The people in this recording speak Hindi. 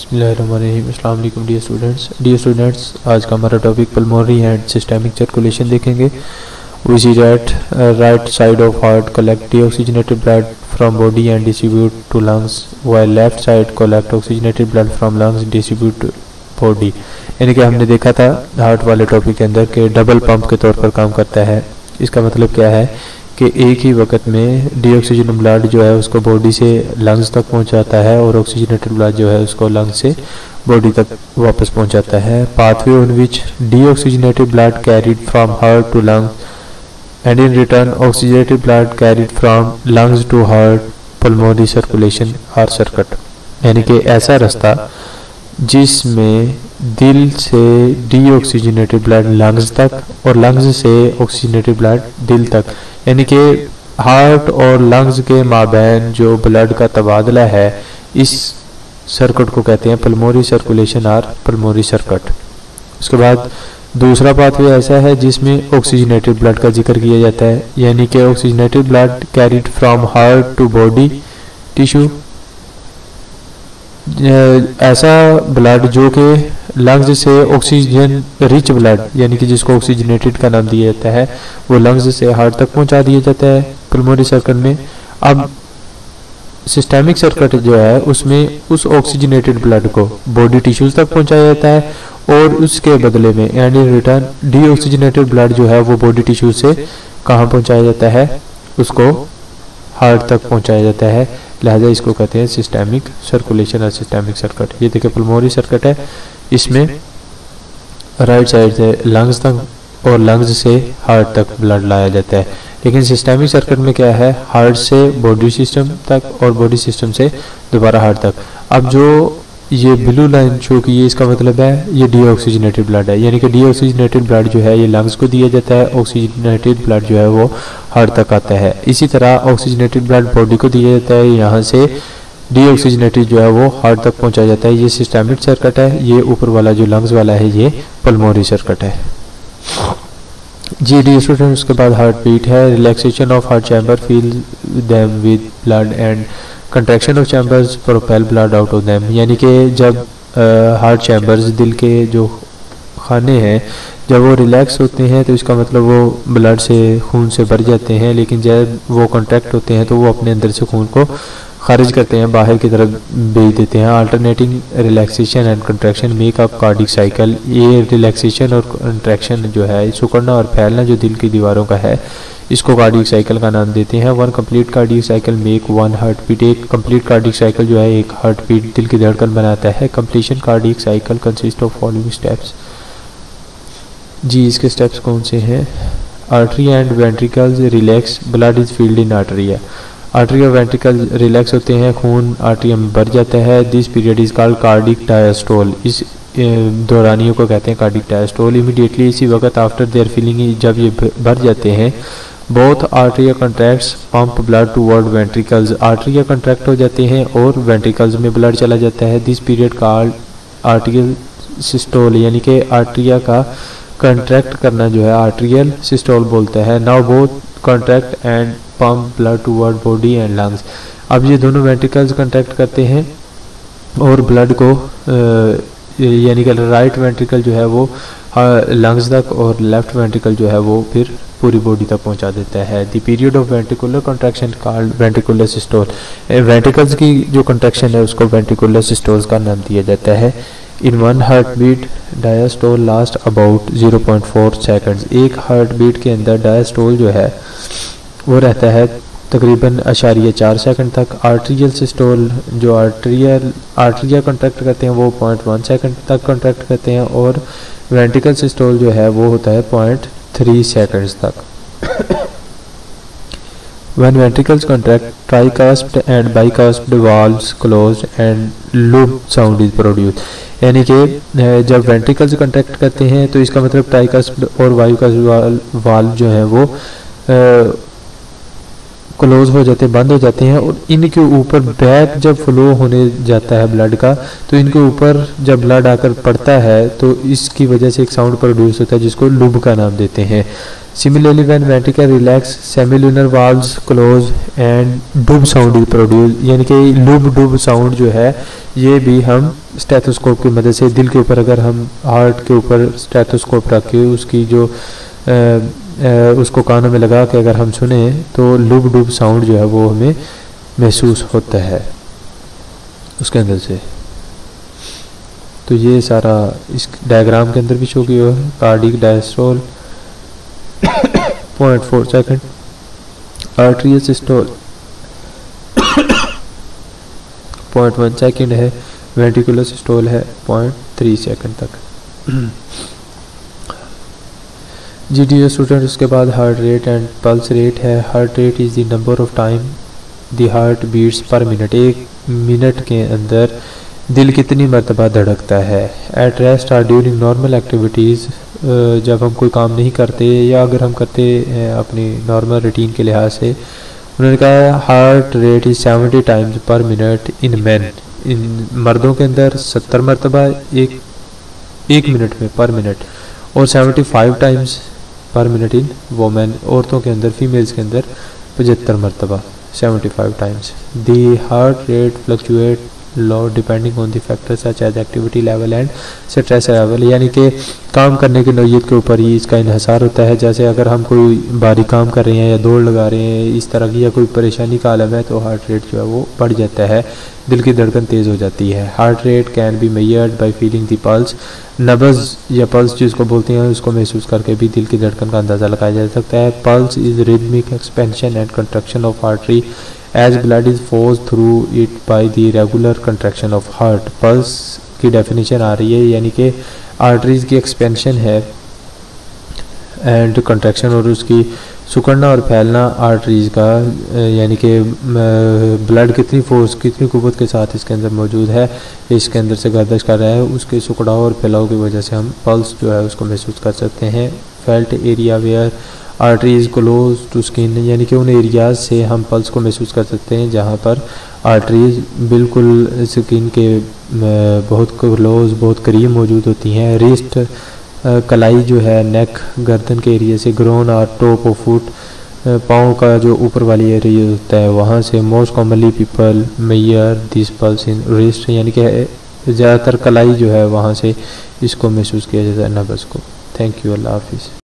बिस्मिल्लाहिर्रहमानिर्रहीम। अस्सलाम वालेकुम डियर स्टूडेंट्स, आज का हमारा topic pulmonary and systemic circulation देखेंगे। We see that right side of heart collect deoxygenated blood from body and distribute to lungs, while left side collect oxygenated blood from lungs distribute body. यानी कि हमने देखा था हार्ट वाले टॉपिक के अंदर के डबल पंप के तौर पर काम करता है। इसका मतलब क्या है कि एक ही वक्त में डीऑक्सीजन ब्लड जो है उसको बॉडी से लंग्स तक पहुंचाता है और ऑक्सीजनेटेड ब्लड जो है उसको लंग्स से बॉडी तक वापस पहुंचाता है। Pathway on which deoxygenated blood carried from heart to lungs and in return oxygenated blood carried from lungs to heart pulmonary circulation और सर्किट। यानी कि ऐसा रास्ता जिसमें दिल से डीऑक्सीजनेटेड ब्लड लंग्स तक और लंग्स से ऑक्सीजनेटेड ब्लड दिल तक, यानी कि हार्ट और लंग्स के माबैन जो ब्लड का तबादला है, इस सर्किट को कहते हैं पल्मोनरी सर्कुलेशन और पल्मोनरी सर्किट। उसके बाद दूसरा पाथवे ऐसा है जिसमें ऑक्सीजनेटेड ब्लड का जिक्र किया जाता है, यानी कि oxygenated blood carried from heart to body tissue. ऐसा ब्लड जो कि लंग्स से ऑक्सीजन रिच ब्लड, यानी कि जिसको ऑक्सीजनेटेड का नाम दिया जाता है, वो लंग्स से हार्ट तक पहुंचा दिया जाता है पल्मोनरी सर्किट में। अब सिस्टेमिक सर्किट जो है उसमें उस ऑक्सीजनेटेड ब्लड को बॉडी टिश्यूज तक पहुंचाया जाता है और उसके बदले में and in return deoxygenated blood जो है वो बॉडी टिश्यू से कहाँ पहुंचाया जाता है, उसको हार्ट तक पहुंचाया जाता है। लिहाजा इसको कहते हैं सिस्टेमिक सर्कुलेशन और सिस्टेमिक सर्किट। ये देखिए पल्मोनरी सर्किट है, इसमें राइट साइड से लंग्स तक और लंग्स से हार्ट तक ब्लड लाया जाता है। लेकिन सिस्टेमिक सर्किट में क्या है, हार्ट से बॉडी सिस्टम तक और बॉडी सिस्टम से दोबारा हार्ट तक। अब जो ये ब्लू लाइन शो की है, इसका मतलब है ये डीऑक्सीजनेटेड ब्लड है, यानी कि डीऑक्सीजनेटेड ब्लड जो है ये लंग्स को दिया जाता है, ऑक्सीजनेटेड ब्लड जो है वो हार्ट तक आता है। इसी तरह ऑक्सीजनेटेड ब्लड बॉडी को दिया जाता है, यहाँ से डीऑक्सीजनेटेड जो है वो हार्ट तक पहुंचाया जाता है। ये सिस्टेमिक सर्किट है। ये ऊपर वाला जो लंग्स वाला है ये पल्मोनरी सर्किट है। जी डी स्टूडेंट, उसके बाद हार्ट बीट है। Relaxation of heart chamber, feel them with blood and contraction of chambers propel blood out of them. यानी कि जब हार्ट चैम्बर्स, दिल के जो खाने हैं, जब वो रिलैक्स होते हैं तो इसका मतलब वो ब्लड से, खून से भर जाते हैं, लेकिन जब वो कॉन्ट्रैक्ट होते हैं तो वो अपने अंदर से खून को खारिज करते हैं, बाहर की तरफ भेज देते हैं। Alternating relaxation and contraction make up cardiac cycle. ये रिलैक्सेशन और कंट्रैक्शन जो है, सिकुड़ना और फैलना जो दिल की दीवारों का है, इसको कार्डिक साइकिल का नाम देते हैं। One complete cardiac cycle make one heartbeat. एक कंप्लीट कार्डिक साइकिल जो है एक हार्ट बीट, दिल की धड़कन बनाता है। Completion cardiac cycle consist of following steps. जी इसके स्टेप्स कौन से हैं? Artery and ventricles relax, blood is filled in artery. Artery और वेंट्रिकल रिलैक्स होते हैं, खून आर्टरी में भर जाता है। This period is called cardiac diastole. इस दौरानियों को कहते हैं कार्डिक डायस्टोल। इमीडिएटली, इसी वक्त आफ्टर देयर फीलिंग, जब ये भर जाते हैं, both atria contracts pump blood toward ventricles. Atria contract हो जाते हैं और वेंट्रिकल्स में ब्लड चला जाता है। दिस पीरियड कॉल्ड आर्टियल सिस्टोल, यानी कि आर्टरिया का कंट्रैक्ट करना जो है आर्टरियल सिस्टोल बोलता है। Now both contract and pump blood toward body and lungs. अब ये दोनों वेंट्रिकल्स कंट्रैक्ट करते हैं और ब्लड को यानी कि राइट वेंट्रिकल जो है वो लंग्स तक और लेफ्ट वेंट्रिकल जो है वो फिर पूरी बॉडी तक पहुंचा देता है। The period of ventricular contraction called ventricular systole. Ventricles की जो कंट्रैक्शन है उसको वेंट्रिकुलर सिस्टोल का नाम दिया जाता है। In one heartbeat diastole last about 0.4 seconds. एक हार्ट बीट के अंदर डायस्टोल जो है वो रहता है तकरीबन 0.4 सेकंड तक। आर्टरियल सिस्टोल, जो आर्टरिया कंट्रैक्ट करते हैं वो 0.1 सेकंड तक कंट्रैक्ट करते हैं और वेंट्रिकल सिस्टोल जो है वो होता है 0.3 सेकंड्स तक। When ventricles contract, tricuspid and bicuspid valves closed and loop sound is produced। यानी कि जब वेंट्रिकल्स कंट्रैक्ट करते हैं तो इसका मतलब ट्राइकस्पिड और बाइकुस्पिड वाल्व जो है वो क्लोज हो जाते हैं, बंद हो जाते हैं और इनके ऊपर बैक जब फ्लो होने जाता है ब्लड का तो इनके ऊपर जब ब्लड आकर पड़ता है तो इसकी वजह से एक साउंड प्रोड्यूस होता है जिसको लूब का नाम देते हैं। Similarly, when ventricle relax, semilunar valves close and dub sound is produced, यानी कि लुब डुब साउंड जो है ये भी हम स्टेथोस्कोप की मदद से, दिल के ऊपर अगर हम हार्ट के ऊपर स्टेथोस्कोप रख के उसकी जो उसको कानों में लगा के अगर हम सुने तो लुब डुब साउंड जो है वो हमें महसूस होता है उसके अंदर से। तो ये सारा इस डायग्राम के अंदर भी शो किया है। Cardiac diastole 0.4 second, arterial systole 0.1 second है, वेंट्रिकुलर सिस्टोल है 0.3 सेकंड तक। जीडीओ स्टूडेंट, उसके बाद heart rate and pulse rate है। Heart rate is the number of time the heart beats per minute, एक मिनट के अंदर दिल कितनी मरतबा धड़कता है। At rest or during normal activities, जब हम कोई काम नहीं करते या अगर हम करते हैं अपनी नॉर्मल रूटीन के लिहाज से। उन्होंने कहा heart rate is 70 times per minute in man, इन मर्दों के अंदर 70 मरतबा एक मिनट में पर मिनट, और 75 टाइम्स पर मिनट इन वोमेन, औरतों के अंदर फीमेल्स के अंदर 75 मरतबा 75 times. The heart rate fluctuate लो depending on the factor such as activity level and stress level, यानी कि काम करने की नौयत के ऊपर ही इसका इन्हसार होता है। जैसे अगर हम कोई भारी काम कर रहे हैं या दौड़ लगा रहे हैं इस तरह की, या कोई परेशानी का आलम है, तो हार्ट रेट जो है वो बढ़ जाता है, दिल की धड़कन तेज़ हो जाती है। Heart rate can be measured by feeling the pulse, नब्ज़ या पल्स जिसको बोलते हैं उसको महसूस करके भी दिल की धड़कन का अंदाज़ा लगाया जा सकता है। Pulse is rhythmic expansion and construction of artery as blood is flows through it by the regular contraction of heart। Pulse की डेफिनेशन आ रही है, यानी कि आर्टरीज की एक्सपेंशन है एंड कंट्रैक्शन, और उसकी सुकड़ना और फैलना आर्टरीज का, यानी कि ब्लड कितनी फोर्स कितनी कुव्वत के साथ इसके अंदर मौजूद है, इसके अंदर से गर्दिश कर रहा है, उसके सुकड़ाव और फैलाव की वजह से हम पल्स जो है उसको महसूस कर सकते हैं। Felt area where arteries close to skin, यानी कि उन एरियाज से हम पल्स को महसूस कर सकते हैं जहाँ पर आर्टरीज बिल्कुल स्किन के बहुत क्लोज बहुत करीब मौजूद होती हैं। रिस्ट कलाई जो है नेक गर्दन के एरिया से, ग्रोन और टॉप ऑफ फुट पाँव का जो ऊपर वाली एरिया होता है वहाँ से। Most commonly people mayor this pulse in wrist, यानी कि ज़्यादातर कलाई जो है वहाँ से इसको महसूस किया जाता है नब्ज़ को। थैंक यू, अल्लाह हाफिज़।